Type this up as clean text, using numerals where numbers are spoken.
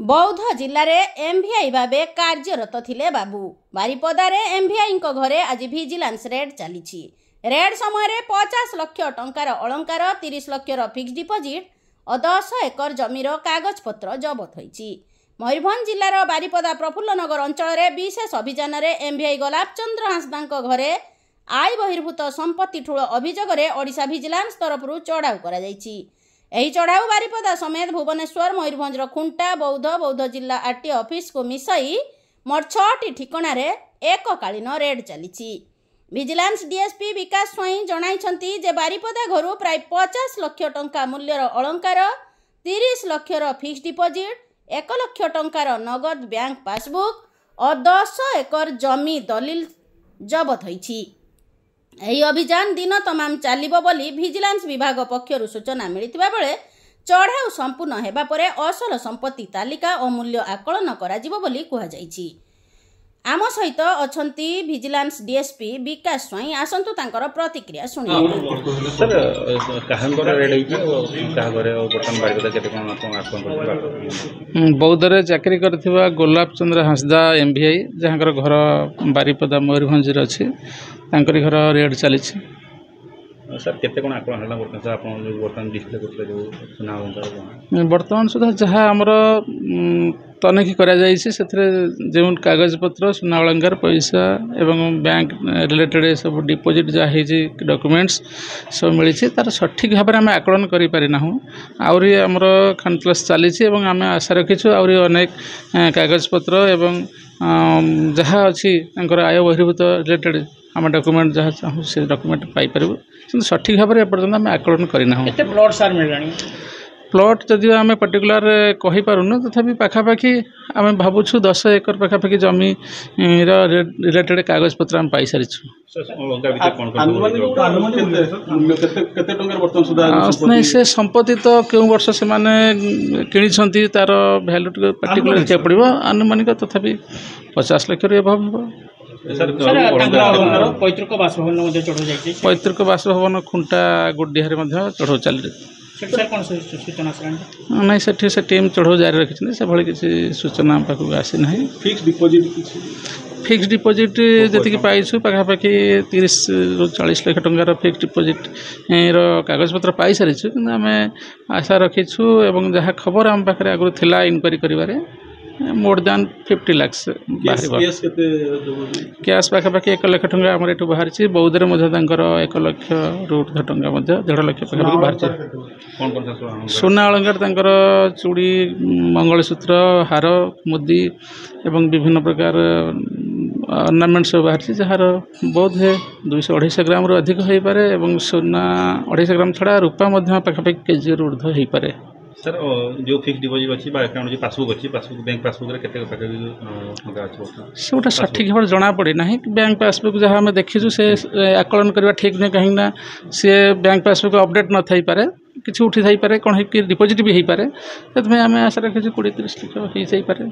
बौद्ध जिले में एमवीआई भावे कार्यरत थिले बाबू। बारिपदार एमवीआई घरे आज विजिलेंस रेड चली। रेड समय 50 लाख टंकार अलंकार 30 लाख फिक्स डिपोजिट और 10 एकर जमीर कागज पत्र जबत होईछि। मयूरभंज जिलार बारिपदा प्रफुल्लनगर अंचल में विशेष अभियान में एमवीआई गोलाप चंद्र हांसदा घरे आय बहिर्भूत संपत्ति ठूल अभियोग ओडिशा विजिलेंस तरफ चढ़ाऊ करा जायछि। एही चढ़ाऊ बारिपदा समेत भुवनेश्वर मयूरभंज खुंटा बौद्ध जिला आरटी ऑफिस को मिसाई मोट 6टी ठिकाना रे एककालीन रेड चली। विजिलेंस डीएसपी विकास स्वाई जणाइछंती जे बारिपदा घरु प्राय 50 लाख टंका मूल्यर अलंकार 30 लाख फिक्स डिपोजिट 1 लाख टंकार नगद बैंक पासबुक और 10 एकर जमी दलिल जबत होईछि। यही अभियान दिन तमाम चलिबो बोली विजिलेंस विभाग पक्षरु सूचना मिलिथिबा बेले चढ़ाऊ संपूर्ण हेबा परे असल संपत्ति तालिका और मूल्य आकलन कराजिबो बोली कुहा जायछि। आम सहित अछंती विजिलेंस डीएसपी विकास स्वाई आसंतु तांकर प्रतिक्रिया सुनिया। सर काहंगर रेड होई का घरे बटन बारिपदा केते कोन आकलन बौद्ध रे चाकरी करथिबा गोलाप चंद्र हांसदा एमवीआई जहांकर घर बारिपदा मयूरभंज रे अछि तांकरी घर रेड चली। सर केते कोन आकलन हला बर्तन सर आपन जो बर्तन डिस्प्ले करथले जो सुना होता वर्तमान सुधा जहाँ आमर तनखी करा जायछि सेथरे जे कागज पत्र सुना अलंकार पैसा एवं बैंक रिलेटेड सब डिपोजिट जहाँ है डॉक्यूमेंट्स सब मिली तार सठिक भाव में आम आकलन करि पारिनाहु। आउरी आमर खानतलास चली आम आशा रखीछु आउरी अनेक कागज पत्र एवं जहाँ अच्छी आय बहिर्भूत रिलेटेड आम डॉक्यूमेंट जहाँ चाहूँ से डॉक्यूमेंट पाई पारिबु कि सठिक भाव में एपर्यंत आम आकलन करना। प्लॉट सार मिलानी प्लॉट जदि आम पर्टिकुलर कही पारुनु तथापि पाखापाखि आम भावुछु 10 एकर पाखापाखि जमी रिलेटेड कागज पत्र आम पाई सारिछु। नहीं से संपत्ति तो क्यों वर्ष से माने किणी तार भैल्यू पर्टिकुलर देखा पड़ो आनुमानिक तथापि 50 लाख पैतृक बासभवन खुंटा गुड्डिहारे चढ़ाऊ चली। नहीं से टीम चढ़ाऊ जारी रखी से भाई किसी सूचना आम पाक आसी ना। फिक्स डिपोजिट जी पाइछु पाखापाखि 30 ରୁ 40 लाख टंकार फिक्स डिपोजिट कागज पत्र पाई सारिछु कि आम आशा रखीछु एवं जहाँ खबर आम पाखे आगु थिला इंक्वारी करिवारे मोर देन 50 लाख कैश पाखापाखि 1 लाख टंका आम एठू बाहरी। बौद्धरे 1 लाख ରୁ ऊर्ध्व टंका 1.5 लाख पाखापाखि बाहरी। सुना अलंकार चूड़ी मंगलसूत्र हार मुदी एवं विभिन्न प्रकार अर्नामेंट सब बाहरी जार बहुत है 200-250 ग्राम रु अधिक हो पारे एवं सोना 250 ग्राम छड़ा रूपा पाखापाखि केजी रु ऊर्ध्व हो पारे। सर जो फिक्स डिपोजिट अच्छी अकाउंट जो पासबुक अच्छी पासबुक बैंक पासबुक रे केते टका अछि सेटा सठिक भाव जना पड़े ना। बैंक पासबुक जहाँ आम देखीचु से आकलन करवा ठीक नहीं कहीं ना सी बैंक पासबुक अपडेट न थई पारे किसी उठी थई पारे कौन है डिपोजिट भी हो पारे से आम आशा रखीचु 20-30 लाख हो पारे।